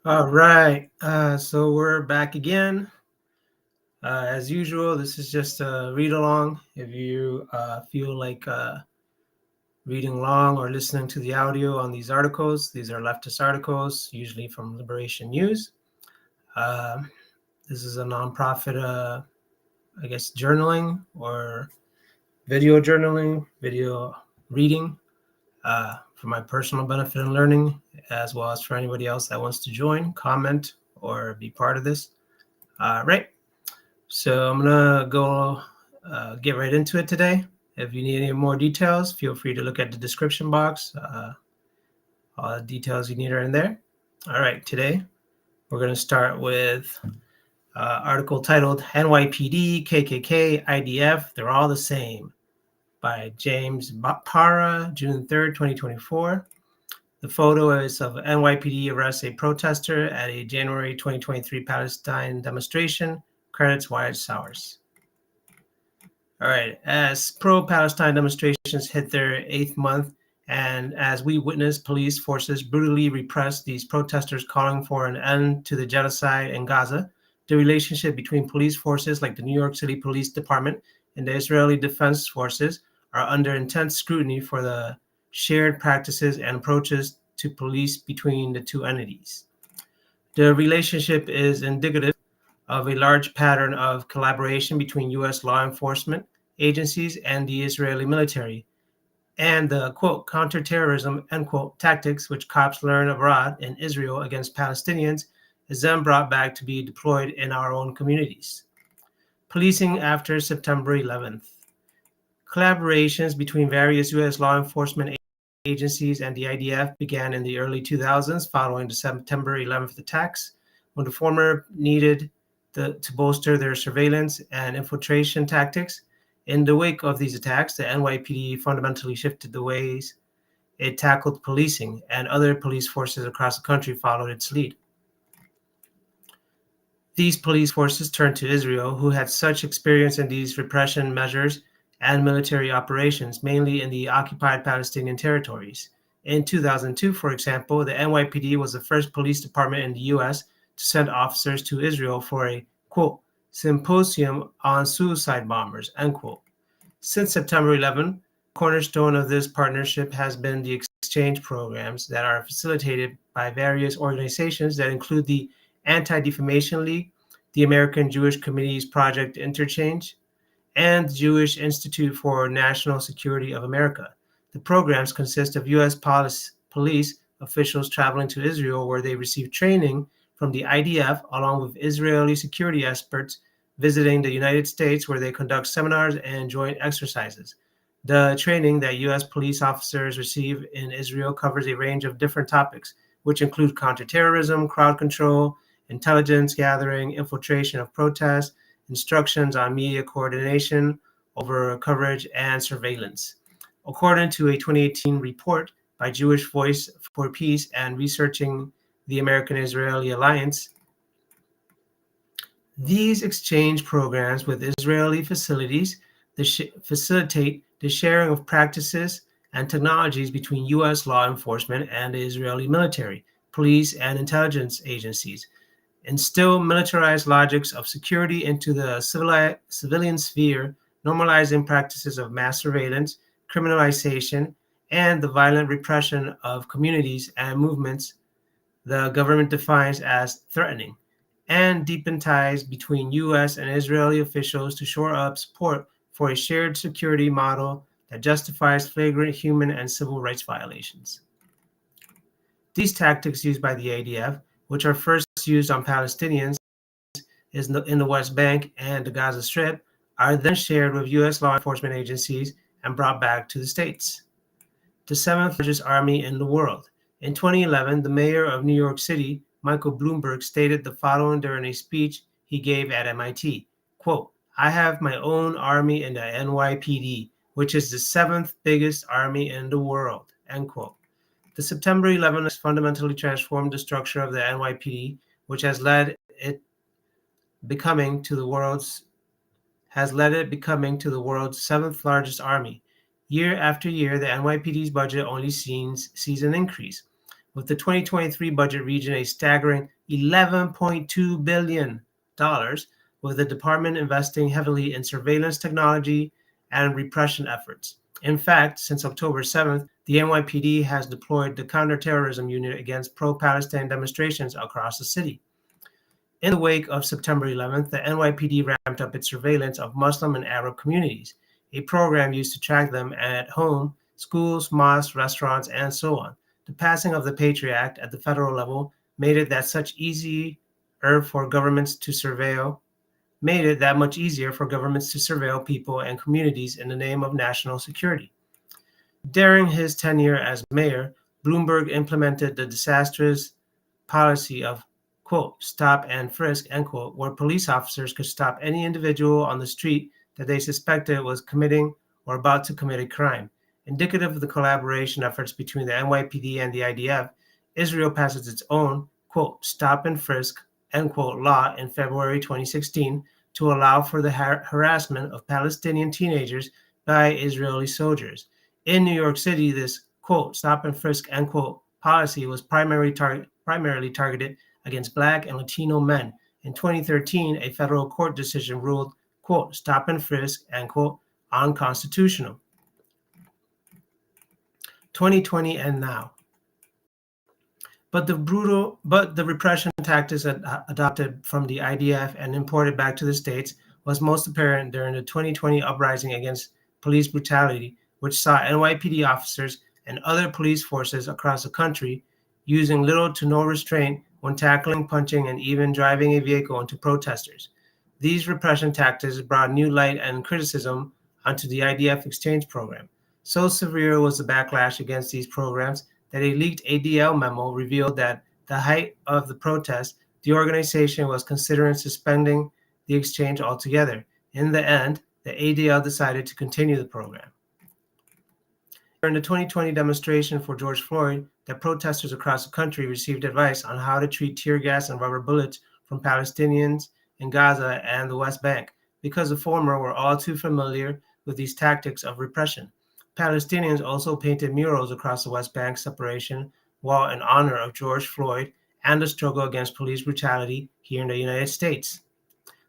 All right. So we're back again. As usual, this is just a read along. If you feel like reading along or listening to the audio on these articles, these are leftist articles, usually from Liberation News. Uh, this is a nonprofit, journaling or video journaling, video reading for my personal benefit and learning, as well as for anybody else that wants to join, comment, or be part of this. Right. So I'm gonna go get right into it today. If you need any more details, feel free to look at the description box. All the details you need are in there. All right, today we're gonna start with article titled "NYPD, KKK, IDF, They're All the Same" by James Para, June 3rd, 2024. The photo is of NYPD arrests a protester at a January 2023 Palestine demonstration, credits Wyatt Sowers. All right, as pro-Palestine demonstrations hit their 8th month, and as we witness police forces brutally repress these protesters calling for an end to the genocide in Gaza, the relationship between police forces like the New York City Police Department and the Israeli Defense Forces are under intense scrutiny for the shared practices and approaches to police between the two entities. The relationship is indicative of a large pattern of collaboration between U.S. law enforcement agencies and the Israeli military, and the, quote, counterterrorism, end quote, tactics which cops learn abroad in Israel against Palestinians is then brought back to be deployed in our own communities. Policing after September 11th. Collaborations between various U.S. law enforcement agencies and the IDF began in the early 2000s following the September 11th attacks, when the former needed to bolster their surveillance and infiltration tactics. In the wake of these attacks, the NYPD fundamentally shifted the ways it tackled policing, and other police forces across the country followed its lead. These police forces turned to Israel, who had such experience in these repression measures and military operations, mainly in the occupied Palestinian territories. In 2002, for example, the NYPD was the first police department in the U.S. to send officers to Israel for a, quote, symposium on suicide bombers, end quote. Since September 11, cornerstone of this partnership has been the exchange programs that are facilitated by various organizations that include the Anti-Defamation League, the American Jewish Committee's Project Interchange, and the Jewish Institute for National Security of America. The programs consist of U.S. police officials traveling to Israel, where they receive training from the IDF, along with Israeli security experts visiting the United States, where they conduct seminars and joint exercises. The training that U.S. police officers receive in Israel covers a range of different topics, which include counterterrorism, crowd control, intelligence gathering, infiltration of protests, instructions on media coordination over coverage and surveillance. According to a 2018 report by Jewish Voice for Peace and Researching the American-Israeli Alliance, these exchange programs with Israeli facilities facilitate the sharing of practices and technologies between U.S. law enforcement and the Israeli military, police, and intelligence agencies, instill militarized logics of security into the civilian sphere, normalizing practices of mass surveillance, criminalization, and the violent repression of communities and movements the government defines as threatening, and deepen ties between U.S. and Israeli officials to shore up support for a shared security model that justifies flagrant human and civil rights violations. These tactics used by the IDF, which are first used on Palestinians in the West Bank and the Gaza Strip, are then shared with U.S. law enforcement agencies and brought back to the States. The seventh largest army in the world. In 2011, the mayor of New York City, Michael Bloomberg, stated the following during a speech he gave at MIT, quote, "I have my own army in the NYPD, which is the seventh biggest army in the world," end quote. The September 11 has fundamentally transformed the structure of the NYPD, which has led it becoming to the world's seventh largest army. Year after year, the NYPD's budget only sees an increase. with the 2023 budget reaching a staggering $11.2 billion, with the department investing heavily in surveillance technology and repression efforts. In fact, since October 7th, the NYPD has deployed the counterterrorism unit against pro-Palestine demonstrations across the city. In the wake of September 11th, the NYPD ramped up its surveillance of Muslim and Arab communities, a program used to track them at home, schools, mosques, restaurants, and so on. The passing of the Patriot Act at the federal level made it that much easier for governments to surveil people and communities in the name of national security. During his tenure as mayor, Bloomberg implemented the disastrous policy of, quote, stop and frisk, end quote, where police officers could stop any individual on the street that they suspected was committing or about to commit a crime. Indicative of the collaboration efforts between the NYPD and the IDF, Israel passes its own, quote, stop and frisk, end quote, law in February 2016 to allow for the harassment of Palestinian teenagers by Israeli soldiers. In New York City, this, quote, stop and frisk, end quote, policy was primarily targeted against Black and Latino men. In 2013, a federal court decision ruled, quote, stop and frisk, end quote, unconstitutional. 2020 and now. But the repression tactics adopted from the IDF and imported back to the States was most apparent during the 2020 uprising against police brutality, which saw NYPD officers and other police forces across the country using little to no restraint when tackling, punching, and even driving a vehicle into protesters. These repression tactics brought new light and criticism onto the IDF exchange program. So severe was the backlash against these programs that a leaked ADL memo revealed that at the height of the protest, the organization was considering suspending the exchange altogether. In the end, the ADL decided to continue the program. During the 2020 demonstration for George Floyd, that protesters across the country received advice on how to treat tear gas and rubber bullets from Palestinians in Gaza and the West Bank, because the former were all too familiar with these tactics of repression. Palestinians also painted murals across the West Bank separation wall in honor of George Floyd and the struggle against police brutality here in the United States.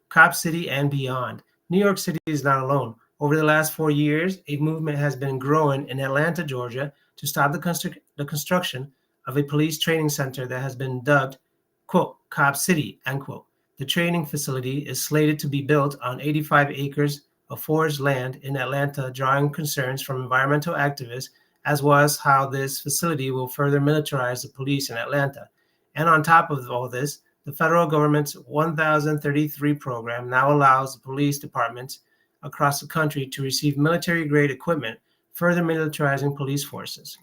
Cop City and beyond. New York City is not alone. Over the last 4 years, a movement has been growing in Atlanta, Georgia, to stop the construction of a police training center that has been dubbed, quote, Cop City, end quote. The training facility is slated to be built on 85 acres of forest land in Atlanta, drawing concerns from environmental activists, as well as how this facility will further militarize the police in Atlanta. And on top of all this, the federal government's 1033 program now allows the police departments across the country to receive military-grade equipment, further militarizing police forces.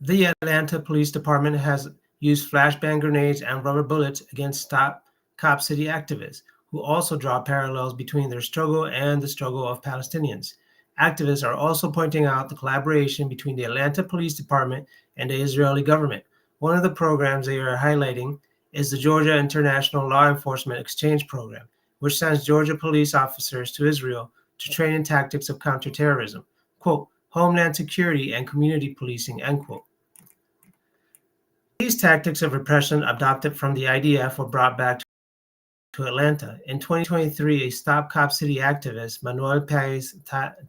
The Atlanta Police Department has used flashbang grenades and rubber bullets against Stop Cop City activists, who also draw parallels between their struggle and the struggle of Palestinians. Activists are also pointing out the collaboration between the Atlanta Police Department and the Israeli government. One of the programs they are highlighting is the Georgia International Law Enforcement Exchange Program, which sends Georgia police officers to Israel to train in tactics of counterterrorism, quote, homeland security and community policing, end quote. These tactics of repression adopted from the IDF were brought back to Atlanta. In 2023, a Stop Cop City activist, Manuel Paez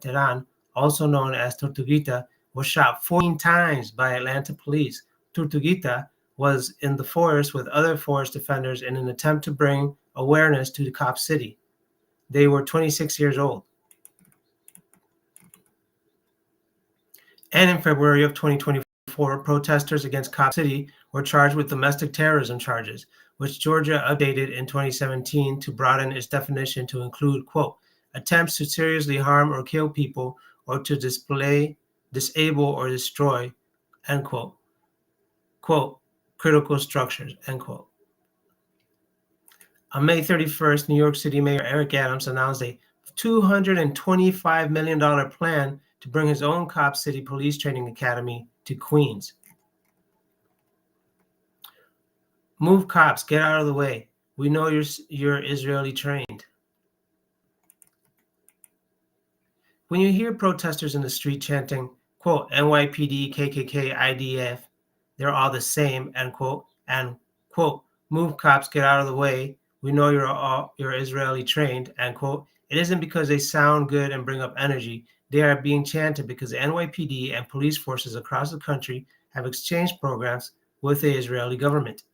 Teran, also known as Tortuguita, was shot 14 times by Atlanta police. Tortuguita was in the forest with other forest defenders in an attempt to bring awareness to the Cop City. They were 26 years old. And in February of 2024, protesters against Cop City were charged with domestic terrorism charges, which Georgia updated in 2017 to broaden its definition to include, quote, attempts to seriously harm or kill people or to disable or destroy, end quote, quote, critical structures, end quote. On May 31st, New York City Mayor Eric Adams announced a $225 million plan to bring his own Cop City Police Training Academy to Queens. Move cops, get out of the way. We know you're Israeli trained. When you hear protesters in the street chanting, quote, NYPD, KKK, IDF, they're all the same, end quote, and quote, move cops, get out of the way. We know you're Israeli trained, end quote. It isn't because they sound good and bring up energy. They are being chanted because the NYPD and police forces across the country have exchanged programs with the Israeli government.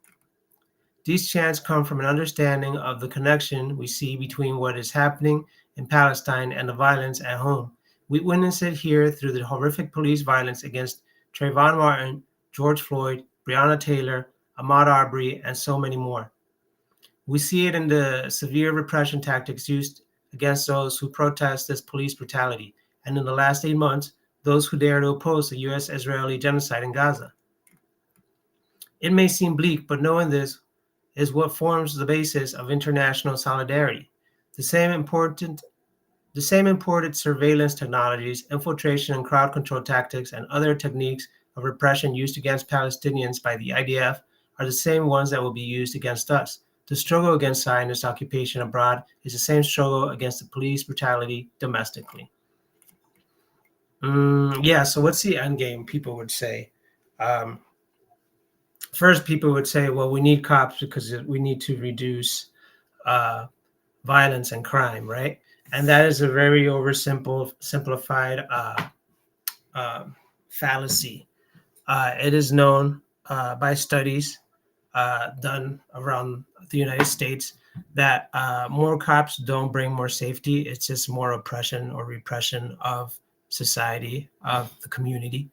These chants come from an understanding of the connection we see between what is happening in Palestine and the violence at home. We witness it here through the horrific police violence against Trayvon Martin, George Floyd, Breonna Taylor, Ahmaud Arbery, and so many more. We see it in the severe repression tactics used against those who protest this police brutality, and in the last 8 months, those who dare to oppose the U.S.-Israeli genocide in Gaza. It may seem bleak, but knowing this is what forms the basis of international solidarity. The same imported surveillance technologies, infiltration and crowd control tactics, and other techniques of repression used against Palestinians by the IDF are the same ones that will be used against us. The struggle against Zionist occupation abroad is the same struggle against the police brutality domestically. So what's the end game, people would say? First, people would say, well, we need cops because we need to reduce violence and crime, right? And that is a very simplified fallacy. It is known by studies done around the United States that more cops don't bring more safety. It's just more oppression or repression of society, of the community.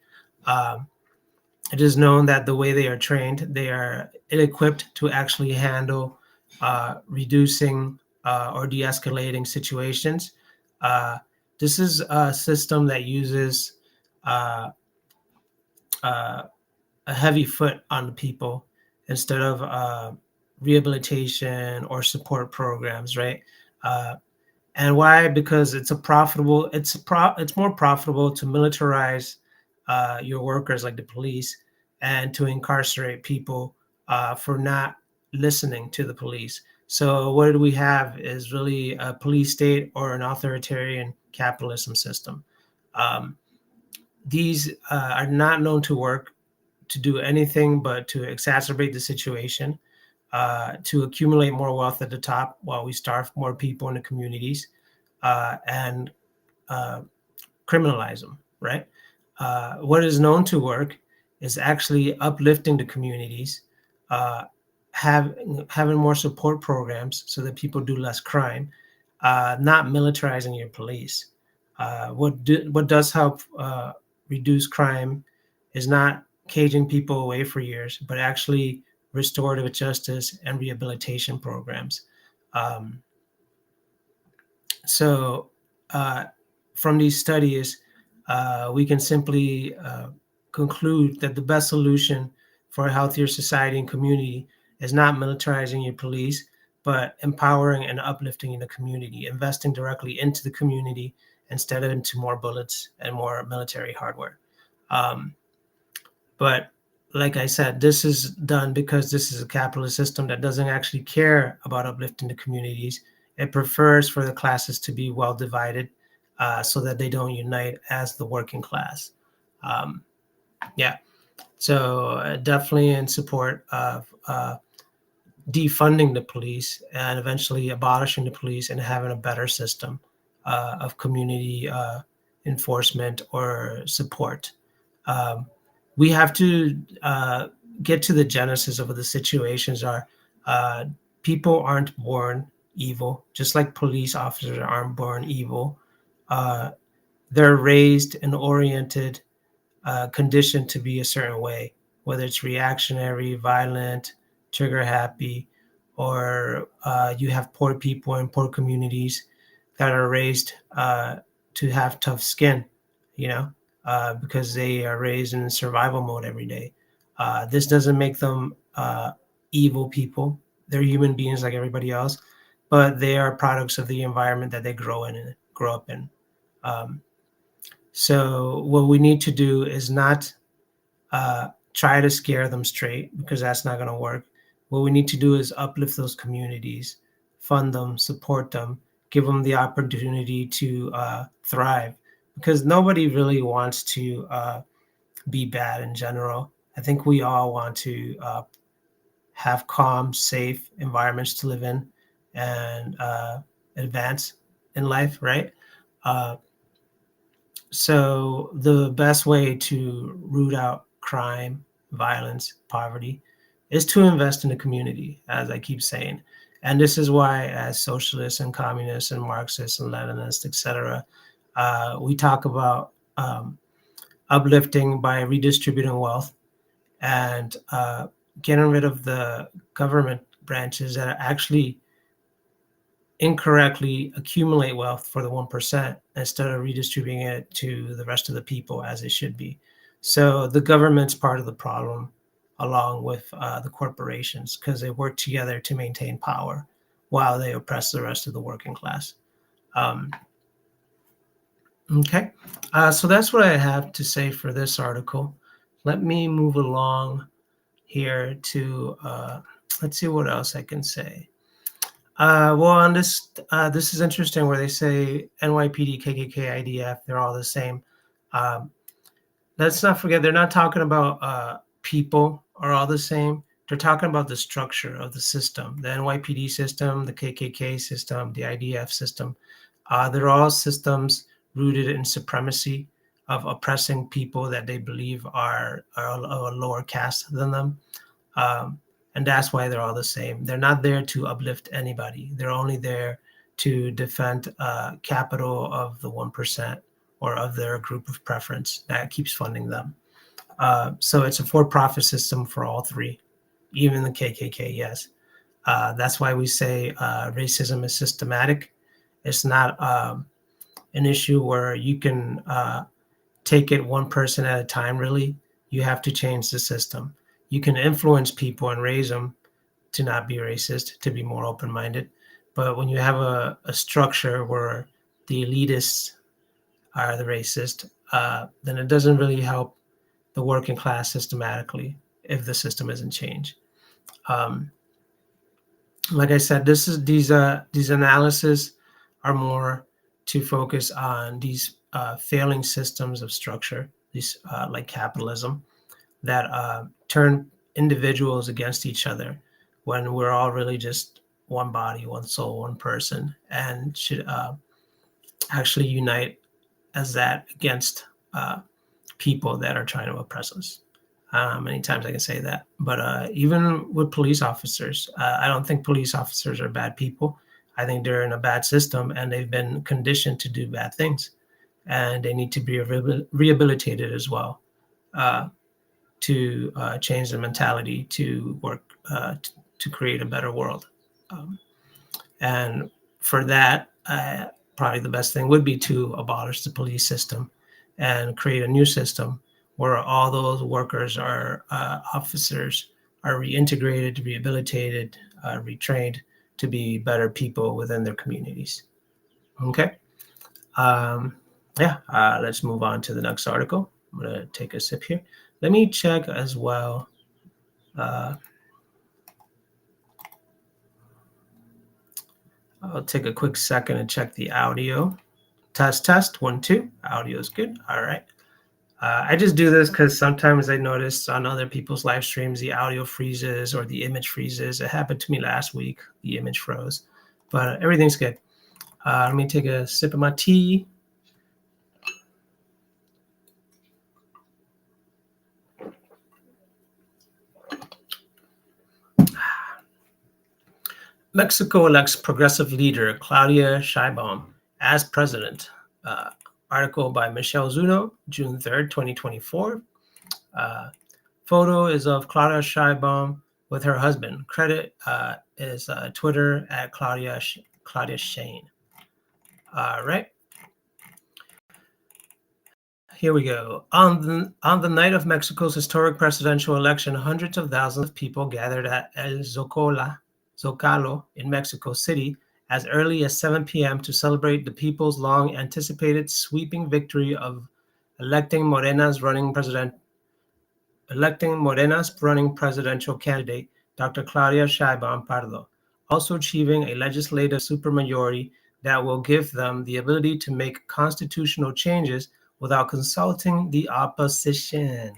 It is known that the way they are trained, they are ill-equipped to actually handle reducing or de-escalating situations. This is a system that uses a heavy foot on the people instead of rehabilitation or support programs, right? And why? Because it's more profitable to militarize your workers like the police and to incarcerate people for not listening to the police. So what do we have is really a police state or an authoritarian capitalism system. These are not known to work to do anything but to exacerbate the situation, to accumulate more wealth at the top while we starve more people in the communities and criminalize them, right? What is known to work is actually uplifting the communities, having more support programs so that people do less crime, not militarizing your police. What does help reduce crime is not caging people away for years, but actually restorative justice and rehabilitation programs. So from these studies, we can simply conclude that the best solution for a healthier society and community is not militarizing your police, but empowering and uplifting the community, investing directly into the community instead of into more bullets and more military hardware. But like I said, this is done because this is a capitalist system that doesn't actually care about uplifting the communities. It prefers for the classes to be well divided so that they don't unite as the working class. So definitely in support of defunding the police and eventually abolishing the police and having a better system of community enforcement or support. We have to get to the genesis of what the situations are. People aren't born evil, just like police officers aren't born evil. They're raised and oriented, conditioned to be a certain way, whether it's reactionary, violent, trigger happy, or you have poor people in poor communities that are raised to have tough skin, because they are raised in survival mode every day. This doesn't make them evil people. They're human beings like everybody else, but they are products of the environment that they grow up in. So what we need to do is not try to scare them straight, because that's not going to work. What we need to do is uplift those communities, fund them, support them, give them the opportunity to thrive, because nobody really wants to be bad in general. I think we all want to have calm, safe environments to live in and advance in life, right? Uh, so the best way to root out crime, violence, poverty is to invest in the community, as I keep saying. And this is why, as socialists and communists and Marxists and Leninists, etc., we talk about uplifting by redistributing wealth and getting rid of the government branches that actually incorrectly accumulate wealth for the 1% instead of redistributing it to the rest of the people as it should be. So the government's part of the problem along with the corporations because they work together to maintain power while they oppress the rest of the working class. Okay, so that's what I have to say for this article. Let me move along here to, let's see what else I can say. Well, on this, this is interesting where they say NYPD, KKK, IDF, they're all the same. Let's not forget, they're not talking about people are all the same. They're talking about the structure of the system, the NYPD system, the KKK system, the IDF system. They're all systems rooted in supremacy of oppressing people that they believe are of a lower caste than them. And that's why they're all the same. They're not there to uplift anybody. They're only there to defend capital of the 1% or of their group of preference that keeps funding them. So it's a for-profit system for all three, even the KKK, yes. That's why we say racism is systematic. It's not an issue where you can take it one person at a time, really. You have to change the system. You can influence people and raise them to not be racist, to be more open-minded. But when you have a structure where the elitists are the racist, then it doesn't really help the working class systematically if the system isn't changed. Like I said, these analyses are more to focus on these failing systems of structure, these like capitalism, that turn individuals against each other when we're all really just one body, one soul, one person, and should actually unite as that against people that are trying to oppress us. Many times I can say that, but even with police officers, I don't think police officers are bad people. I think they're in a bad system and they've been conditioned to do bad things, and they need to be rehabilitated as well to change their mentality to work to create a better world. And for that, probably the best thing would be to abolish the police system and create a new system where all those workers are officers are reintegrated, rehabilitated, retrained to be better people within their communities. Okay. Yeah, let's move on to the next article. I'm going to take a sip here. Let me check as well. I'll take a quick second and check the audio. Test, 1, 2. Audio is good. All right. I just do this because sometimes I notice on other people's live streams the audio freezes or the image freezes. It happened to me last week. The image froze, but everything's good. Let me take a sip of my tea. Mexico elects progressive leader Claudia Sheinbaum as president. Article by Michelle Zuno, June 3rd, 2024. Photo is of Claudia Sheinbaum with her husband. Credit is Twitter at Claudia Shane. All right. Here we go. On the night of Mexico's historic presidential election, hundreds of thousands of people gathered at El Zocalo in Mexico City as early as 7 p.m. to celebrate the people's long-anticipated sweeping victory of electing Morena's running presidential candidate, Dr. Claudia Sheinbaum Pardo, also achieving a legislative supermajority that will give them the ability to make constitutional changes without consulting the opposition.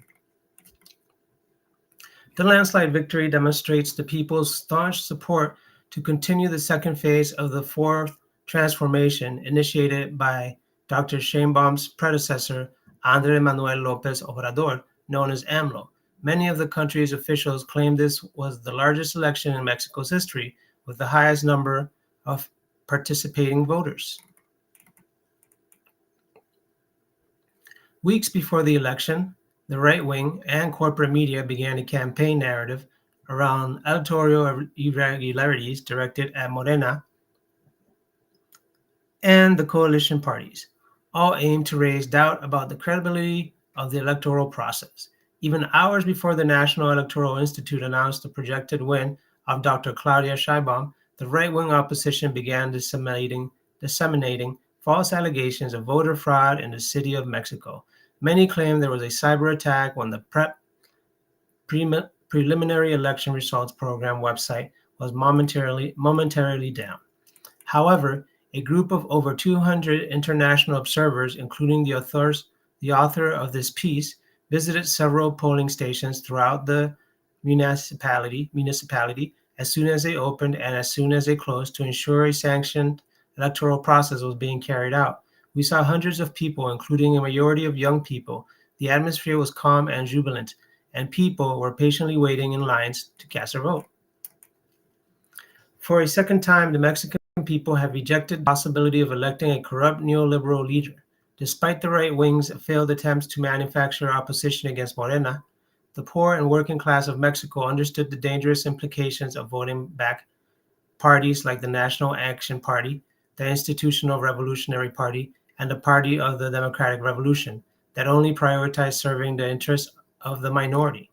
The landslide victory demonstrates the people's staunch support to continue the second phase of the fourth transformation initiated by Dr. Sheinbaum's predecessor, Andrés Manuel López Obrador, known as AMLO. Many of the country's officials claimed this was the largest election in Mexico's history, with the highest number of participating voters. Weeks before the election, the right wing and corporate media began a campaign narrative around electoral irregularities directed at Morena and the coalition parties, all aimed to raise doubt about the credibility of the electoral process. Even hours before the National Electoral Institute announced the projected win of Dr. Claudia Sheinbaum, the right-wing opposition began disseminating false allegations of voter fraud in the city of Mexico. Many claim there was a cyber attack when the preliminary election results program website was momentarily down. However, a group of over 200 international observers, including the author of this piece, visited several polling stations throughout the municipality as soon as they opened and as soon as they closed to ensure a sanctioned electoral process was being carried out. We saw hundreds of people, including a majority of young people. The atmosphere was calm and jubilant, and people were patiently waiting in lines to cast their vote. For a second time, the Mexican people have rejected the possibility of electing a corrupt neoliberal leader. Despite the right wing's failed attempts to manufacture opposition against Morena, the poor and working class of Mexico understood the dangerous implications of voting back parties like the National Action Party, the Institutional Revolutionary Party, and the Party of the Democratic Revolution that only prioritize serving the interests of the minority.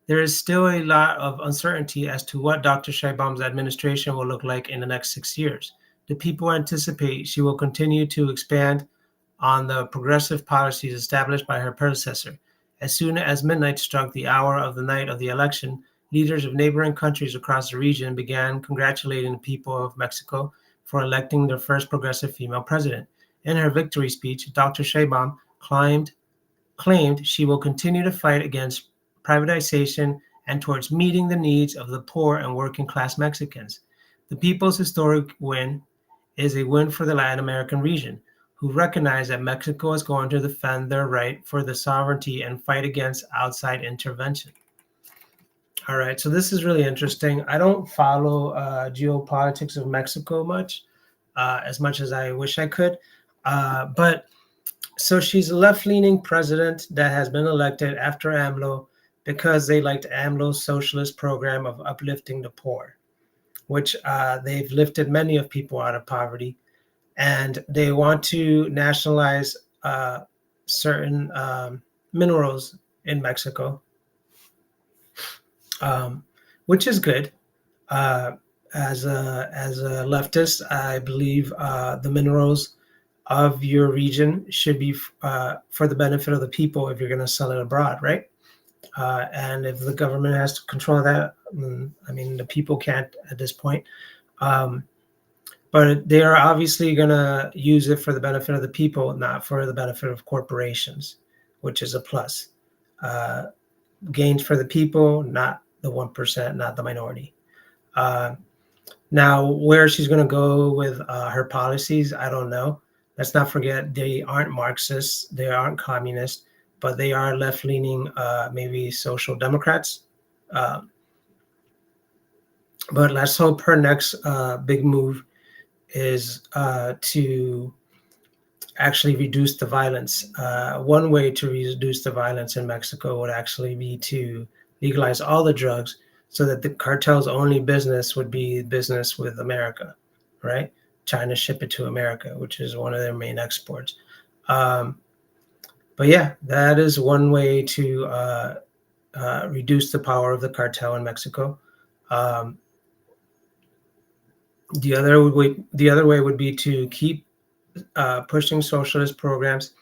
There is still a lot of uncertainty as to what Dr. Sheinbaum's administration will look like in the next 6 years. The people anticipate she will continue to expand on the progressive policies established by her predecessor. As soon as midnight struck the hour of the night of the election, leaders of neighboring countries across the region began congratulating the people of Mexico for electing their first progressive female president. In her victory speech, Dr. Sheinbaum claimed she will continue to fight against privatization and towards meeting the needs of the poor and working class Mexicans. The people's historic win is a win for the Latin American region, who recognize that Mexico is going to defend their right for the sovereignty and fight against outside intervention. All right, so this is really interesting. I don't follow geopolitics of Mexico much as I wish I could, but so she's a left-leaning president that has been elected after AMLO because they liked AMLO's socialist program of uplifting the poor, which they've lifted many of people out of poverty. And they want to nationalize certain minerals in Mexico, which is good. As a leftist, I believe the minerals of your region should be for the benefit of the people if you're going to sell it abroad, right? And if the government has to control that, I mean, the people can't at this point. But they are obviously going to use it for the benefit of the people, not for the benefit of corporations, which is a plus. Gains for the people, not the 1%, not the minority. Now, where she's going to go with her policies, I don't know. Let's not forget they aren't Marxists, they aren't communists, but they are left-leaning, maybe social democrats. But let's hope her next big move is to actually reduce the violence. One way to reduce the violence in Mexico would actually be to legalize all the drugs so that the cartel's only business would be business with America, right? China ship it to America, which is one of their main exports. But yeah, that is one way to reduce the power of the cartel in Mexico. The other way would be to keep pushing socialist programs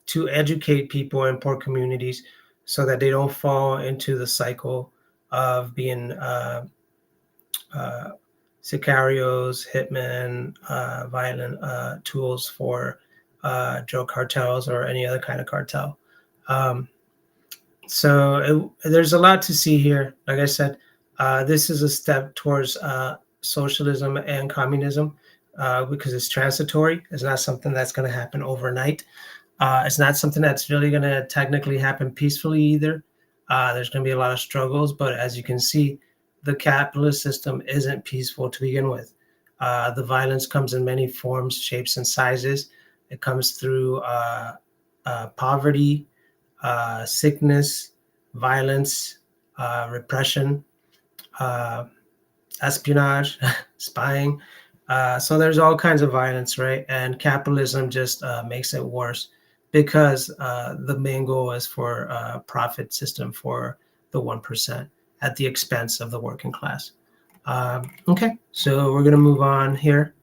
to educate people in poor communities so that they don't fall into the cycle of being sicarios, hitmen, violent tools for drug cartels or any other kind of cartel. There's a lot to see here. Like I said, this is a step towards socialism and communism because it's transitory. It's not something that's going to happen overnight. It's not something that's really going to technically happen peacefully either. There's going to be a lot of struggles, but as you can see, the capitalist system isn't peaceful to begin with. The violence comes in many forms, shapes, and sizes. It comes through poverty, sickness, violence, repression, espionage, spying. So there's all kinds of violence, right? And capitalism just makes it worse because the main goal is for a profit system for the 1% at the expense of the working class. Okay, so we're going to move on here.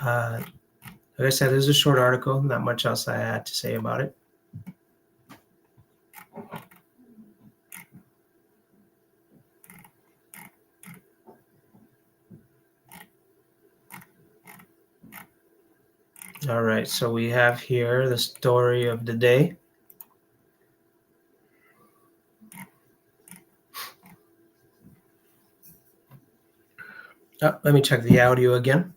Like I said, this is a short article, not much else I had to say about it. All right, so we have here the story of the day. Oh, let me check the audio again.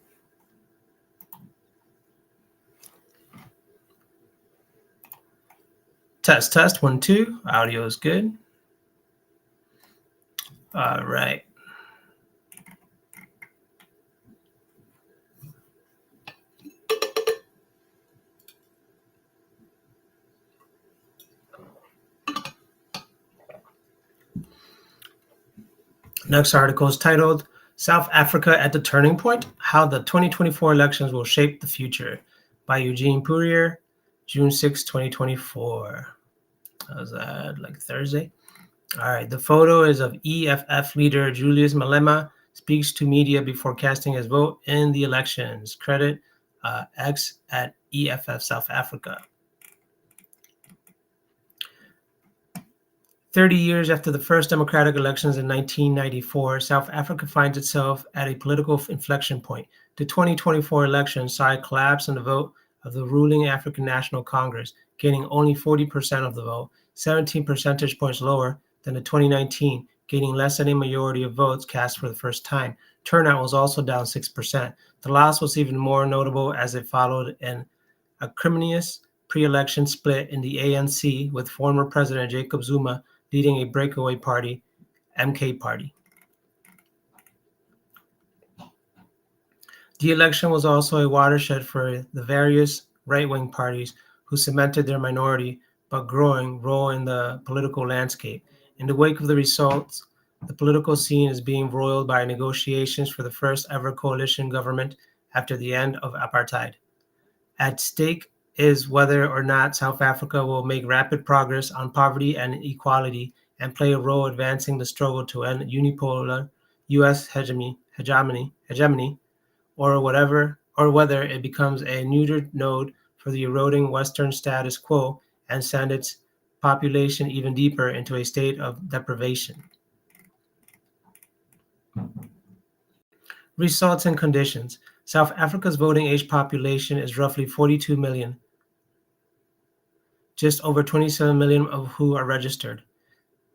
Test, 1, 2. Audio is good. All right. Next article is titled South Africa at the Turning Point, How the 2024 Elections Will Shape the Future by Eugene Pourier, June 6, 2024. That was like Thursday. All right, the photo is of EFF leader Julius Malema speaks to media before casting his vote in the elections. Credit X at EFF South Africa. 30 years after the first democratic elections in 1994, South Africa finds itself at a political inflection point. The 2024 elections saw a collapse in the vote of the ruling African National Congress, gaining only 40% of the vote, 17 percentage points lower than the 2019, gaining less than a majority of votes cast for the first time. Turnout was also down 6%. The loss was even more notable as it followed an acrimonious pre-election split in the ANC, with former President Jacob Zuma leading a breakaway party, MK Party. The election was also a watershed for the various right-wing parties who cemented their minority but growing role in the political landscape. In the wake of the results, the political scene is being roiled by negotiations for the first ever coalition government after the end of apartheid. At stake is whether or not South Africa will make rapid progress on poverty and equality and play a role advancing the struggle to end unipolar U.S. hegemony, or whether it becomes a neutered node for the eroding Western status quo and send its population even deeper into a state of deprivation. Results and conditions. South Africa's voting age population is roughly 42 million, just over 27 million of who are registered.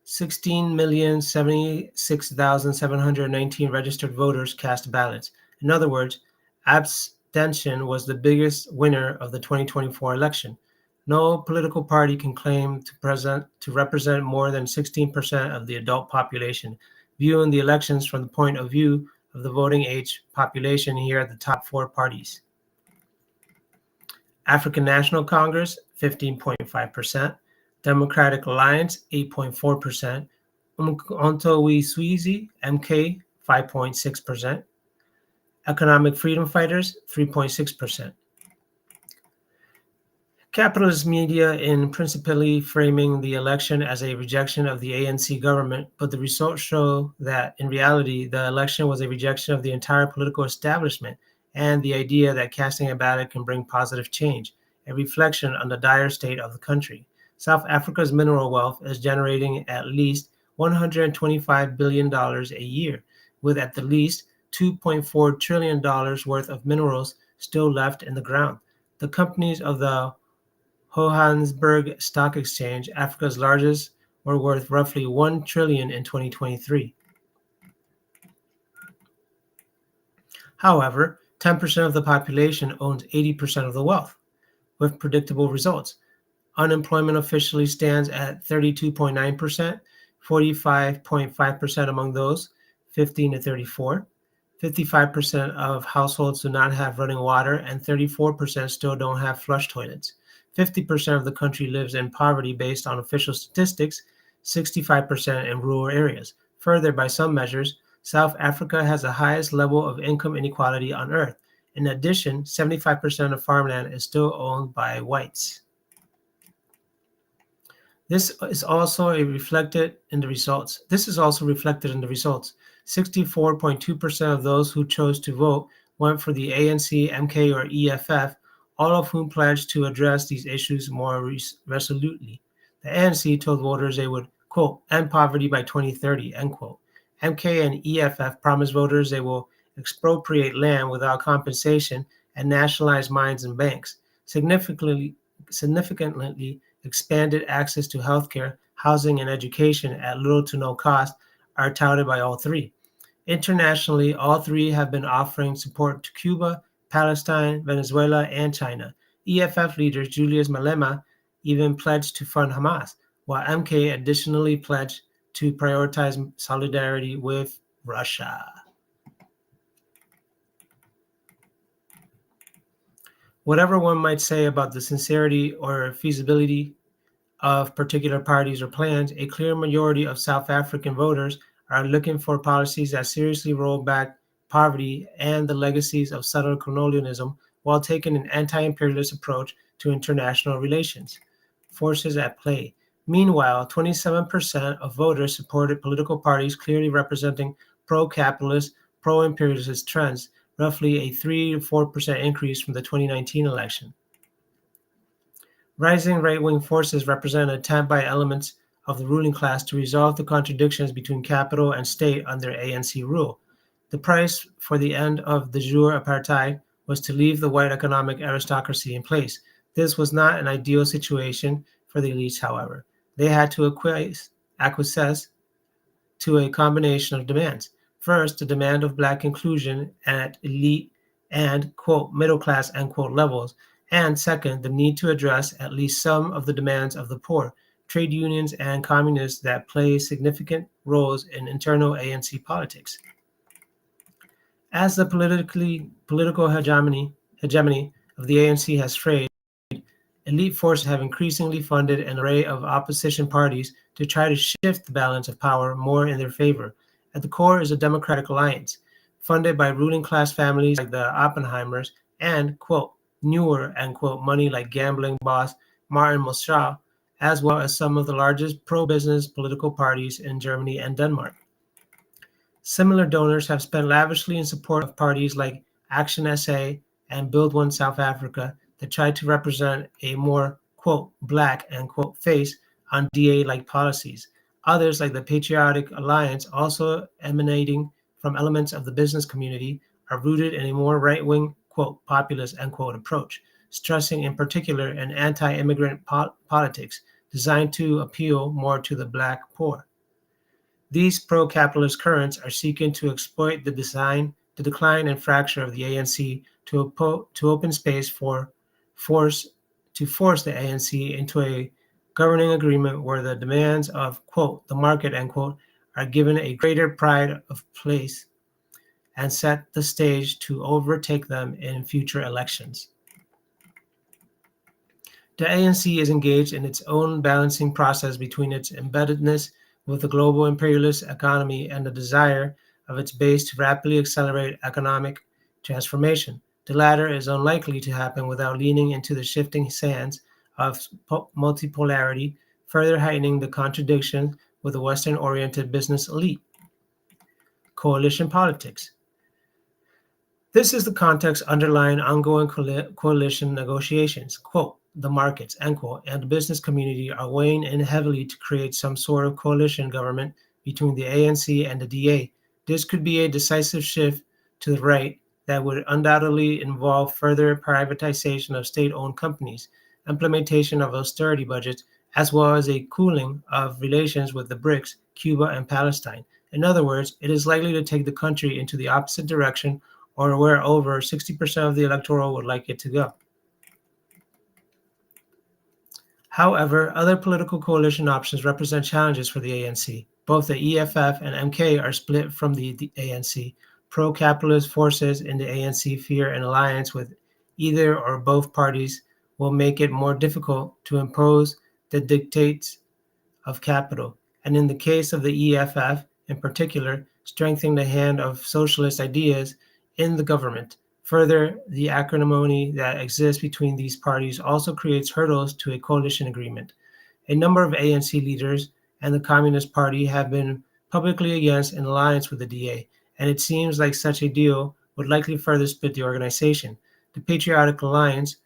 16,076,719 registered voters cast ballots. In other words, abstention was the biggest winner of the 2024 election. No political party can claim to represent more than 16% of the adult population. Viewing the elections from the point of view of the voting age population, here are the top 4 parties. African National Congress, 15.5%. Democratic Alliance, 8.4%. Umkhonto we Sizwe, MK, 5.6%. Economic Freedom Fighters, 3.6%. Capitalist media in principally framing the election as a rejection of the ANC government, but the results show that in reality, the election was a rejection of the entire political establishment and the idea that casting a ballot can bring positive change, a reflection on the dire state of the country. South Africa's mineral wealth is generating at least $125 billion a year, with at the least $2.4 trillion worth of minerals still left in the ground. The companies of the Johannesburg Stock Exchange, Africa's largest, were worth roughly $1 trillion in 2023. However, 10% of the population owns 80% of the wealth, with predictable results. Unemployment officially stands at 32.9%, 45.5% among those 15 to 34. 55% of households do not have running water, and 34% still don't have flush toilets. 50% of the country lives in poverty based on official statistics, 65% in rural areas. Further, by some measures, South Africa has the highest level of income inequality on earth. In addition, 75% of farmland is still owned by whites. This is also reflected in the results. 64.2% of those who chose to vote went for the ANC, MK, or EFF, all of whom pledged to address these issues more resolutely. The ANC told voters they would, quote, end poverty by 2030, end quote. MK and EFF promised voters they will expropriate land without compensation and nationalize mines and banks. Significantly expanded access to healthcare, housing, and education at little to no cost are touted by all three. Internationally, all three have been offering support to Cuba, Palestine, Venezuela, and China. EFF leader Julius Malema even pledged to fund Hamas, while MK additionally pledged to prioritize solidarity with Russia. Whatever one might say about the sincerity or feasibility of particular parties or plans, a clear majority of South African voters are looking for policies that seriously roll back poverty and the legacies of subtle colonialism while taking an anti-imperialist approach to international relations. Forces at play. Meanwhile, 27% of voters supported political parties clearly representing pro-capitalist, pro-imperialist trends, roughly a 3 to 4% increase from the 2019 election. Rising right-wing forces represent an attempt by elements of the ruling class to resolve the contradictions between capital and state under ANC rule. The price for the end of de jure apartheid was to leave the white economic aristocracy in place. This was not an ideal situation for the elites, however. They had to acquiesce to a combination of demands. First, the demand of Black inclusion at elite and, quote, middle class, end quote, levels. And second, the need to address at least some of the demands of the poor, trade unions, and communists that play significant roles in internal ANC politics. As the political hegemony of the ANC has frayed, elite forces have increasingly funded an array of opposition parties to try to shift the balance of power more in their favor. At the core is a democratic alliance, funded by ruling class families like the Oppenheimers and, quote, newer, end quote, money like gambling boss Martin Moschow, as well as some of the largest pro-business political parties in Germany and Denmark. Similar donors have spent lavishly in support of parties like Action SA and Build One South Africa that try to represent a more, quote, Black, end quote, face on DA-like policies. Others, like the Patriotic Alliance, also emanating from elements of the business community, are rooted in a more right-wing, quote, populist, end quote, approach, stressing in particular an anti-immigrant politics designed to appeal more to the Black poor. These pro-capitalist currents are seeking to exploit the decline and fracture of the ANC to open space to force the ANC into a governing agreement where the demands of, quote, the market, end quote, are given a greater pride of place and set the stage to overtake them in future elections. The ANC is engaged in its own balancing process between its embeddedness with the global imperialist economy and the desire of its base to rapidly accelerate economic transformation. The latter is unlikely to happen without leaning into the shifting sands of multipolarity, further heightening the contradiction with the Western-oriented business elite. Coalition politics. This is the context underlying ongoing coalition negotiations. Quote, the markets, end quote, and the business community are weighing in heavily to create some sort of coalition government between the ANC and the DA. This could be a decisive shift to the right that would undoubtedly involve further privatization of state-owned companies, implementation of austerity budgets, as well as a cooling of relations with the BRICS, Cuba, and Palestine. In other words, it is likely to take the country into the opposite direction, or where over 60% of the electoral would like it to go. However, other political coalition options represent challenges for the ANC. Both the EFF and MK are split from the ANC. Pro-capitalist forces in the ANC fear an alliance with either or both parties will make it more difficult to impose the dictates of capital, and in the case of the EFF in particular, strengthening the hand of socialist ideas in the government. Further, the acrimony that exists between these parties also creates hurdles to a coalition agreement. A number of ANC leaders and the Communist Party have been publicly against an alliance with the DA, and it seems like such a deal would likely further split the organization. The Patriotic Alliance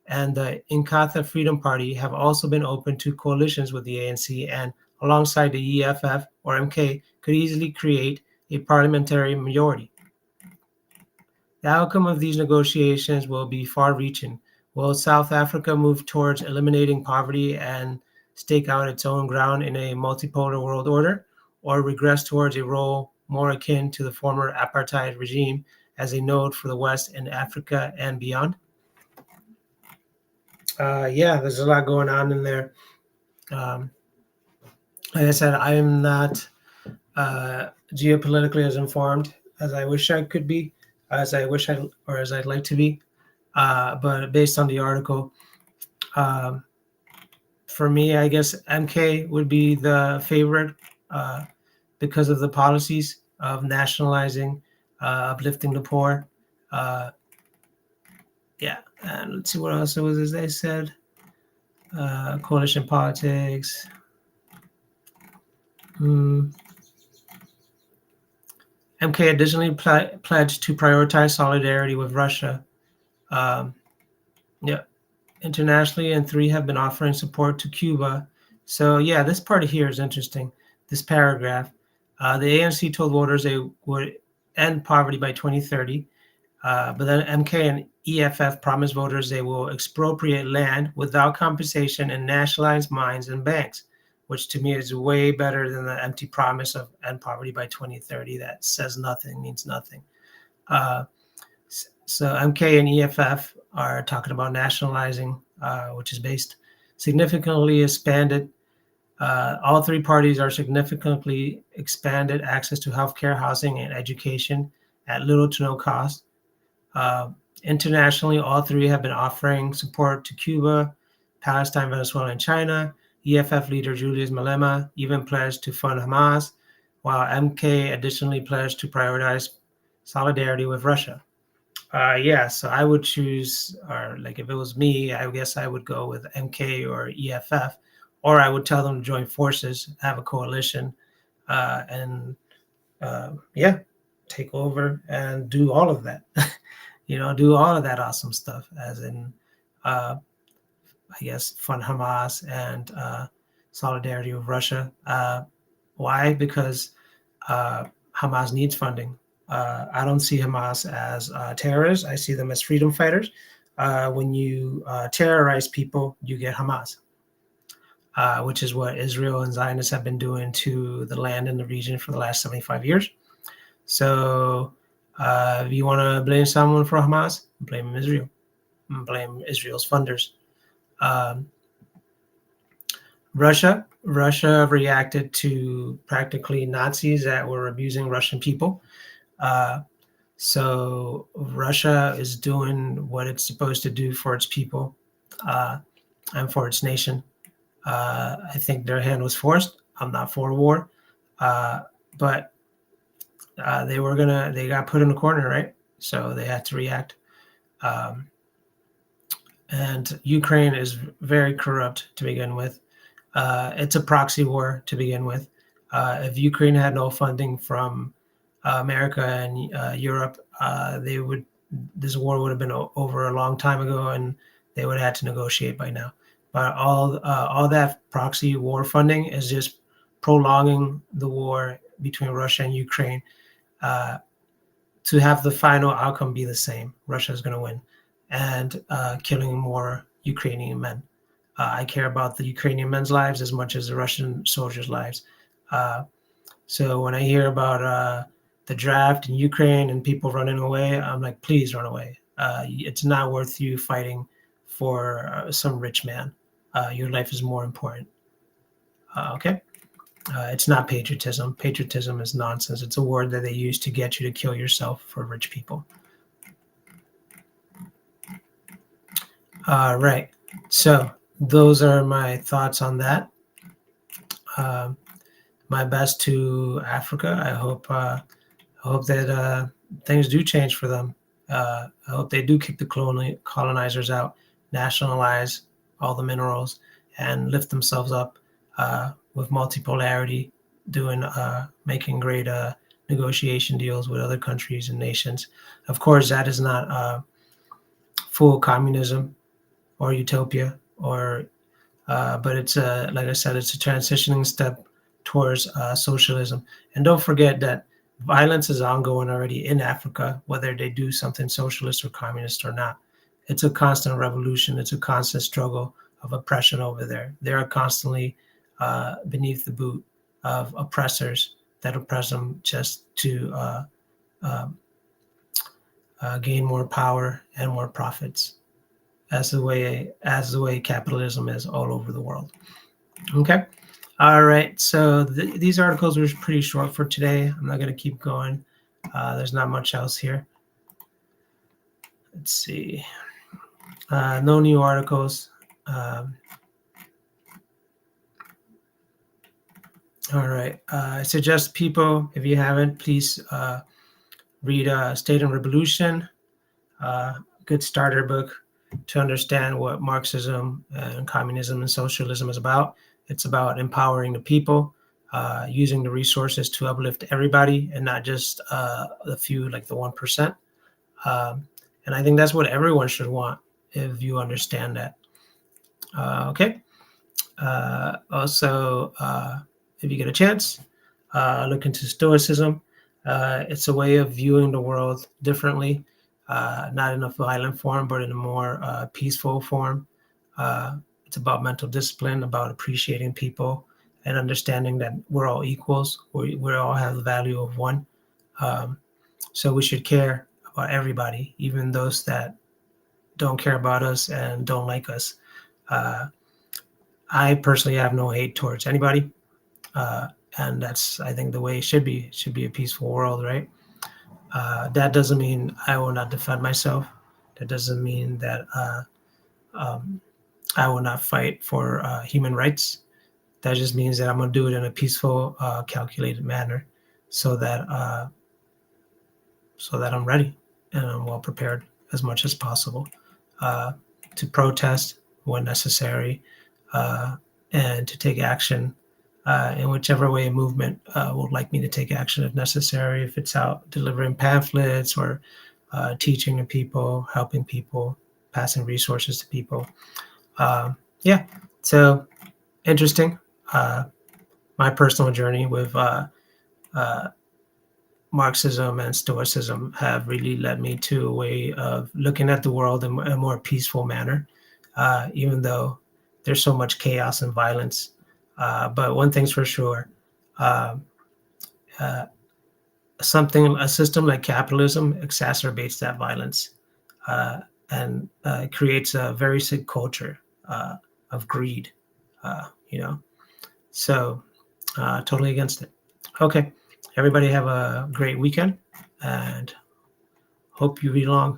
and the Inkatha Freedom Party have also been open to coalitions with the ANC, and alongside the EFF or MK could easily create a parliamentary majority. The outcome of these negotiations will be far-reaching. Will South Africa move towards eliminating poverty and stake out its own ground in a multipolar world order, or regress towards a role more akin to the former apartheid regime as a node for the West in Africa and beyond? Yeah, there's a lot going on in there. Like I said, I am not geopolitically as informed as I wish I could be, as I'd like to be. But based on the article, for me, I guess MK would be the favorite because of the policies of nationalizing, uplifting the poor. Yeah, and let's see what else it was, as they said. Coalition politics. MK additionally pledged to prioritize solidarity with Russia. Yeah, internationally, and 3 have been offering support to Cuba. So yeah, this part here is interesting. This paragraph, the ANC told voters they would end poverty by 2030, but then MK and EFF promised voters they will expropriate land without compensation and nationalize mines and banks, which to me is way better than the empty promise of end poverty by 2030 that says nothing, means nothing. So MK and EFF are talking about nationalizing, which is based significantly expanded. All 3 parties are significantly expanded access to healthcare, housing, and education at little to no cost. Internationally, all 3 have been offering support to Cuba, Palestine, Venezuela, and China. EFF leader Julius Malema even pledged to fund Hamas, while MK additionally pledged to prioritize solidarity with Russia. Yeah, so I would choose, or like if it was me, I guess I would go with MK or EFF, or I would tell them to join forces, have a coalition, and yeah, take over and do all of that. Do all of that awesome stuff, as in, I guess, fund Hamas and solidarity with Russia. Why? Because Hamas needs funding. I don't see Hamas as terrorists. I see them as freedom fighters. When you terrorize people, you get Hamas, which is what Israel and Zionists have been doing to the land in the region for the last 75 years. So if you want to blame someone for Hamas, blame Israel. Blame Israel's funders. Russia reacted to practically Nazis that were abusing Russian people. So Russia is doing what it's supposed to do for its people and for its nation. I think their hand was forced. I'm not for war, but they got put in a corner, right? So they had to react. And Ukraine is very corrupt to begin with. It's a proxy war to begin with. If Ukraine had no funding from America and Europe, this war would have been over a long time ago, and they would have had to negotiate by now. But all that proxy war funding is just prolonging the war between Russia and Ukraine to have the final outcome be the same. Russia is going to win, and killing more Ukrainian men. I care about the Ukrainian men's lives as much as the Russian soldiers' lives. So when I hear about the draft in Ukraine and people running away, I'm like, please run away. It's not worth you fighting for some rich man. Your life is more important. Okay? It's not patriotism. Patriotism is nonsense. It's a word that they use to get you to kill yourself for rich people. Right. So those are my thoughts on that. My best to Africa. I hope that things do change for them. I hope they do kick the colonizers out, nationalize all the minerals, and lift themselves up with multipolarity, making great negotiation deals with other countries and nations. Of course, that is not full communism or utopia, but it's like I said, it's a transitioning step towards socialism. And don't forget that violence is ongoing already in Africa, whether they do something socialist or communist or not. It's a constant revolution. It's a constant struggle of oppression over there. They are constantly beneath the boot of oppressors that oppress them just to gain more power and more profits, as the way capitalism is all over the world. Okay. All right. So these articles were pretty short for today. I'm not going to keep going. There's not much else here. Let's see. No new articles. All right. I suggest people, if you haven't, please read State and Revolution, good starter book to understand what Marxism and communism and socialism is about. It's about empowering the people, using the resources to uplift everybody and not just the few, like the 1%. And I think that's what everyone should want if you understand that. Okay. Also, if you get a chance, look into Stoicism. It's a way of viewing the world differently, not in a violent form, but in a more peaceful form. It's about mental discipline, about appreciating people and understanding that we're all equals. We all have the value of one. So we should care about everybody, even those that don't care about us and don't like us. I personally have no hate towards anybody. And that's, I think, the way it should be. It should be a peaceful world, right? That doesn't mean I will not defend myself. That doesn't mean that I will not fight for human rights. That just means that I'm going to do it in a peaceful, calculated manner, so that I'm ready and I'm well prepared as much as possible to protest when necessary and to take action in whichever way a movement would like me to take action if necessary. If it's out delivering pamphlets or teaching to people, helping people, passing resources to people. Yeah, so interesting. My personal journey with Marxism and Stoicism have really led me to a way of looking at the world in a more peaceful manner, even though there's so much chaos and violence. But one thing's for sure, a system like capitalism exacerbates that violence and creates a very sick culture of greed, So totally against it. Okay. Everybody have a great weekend and hope you read along.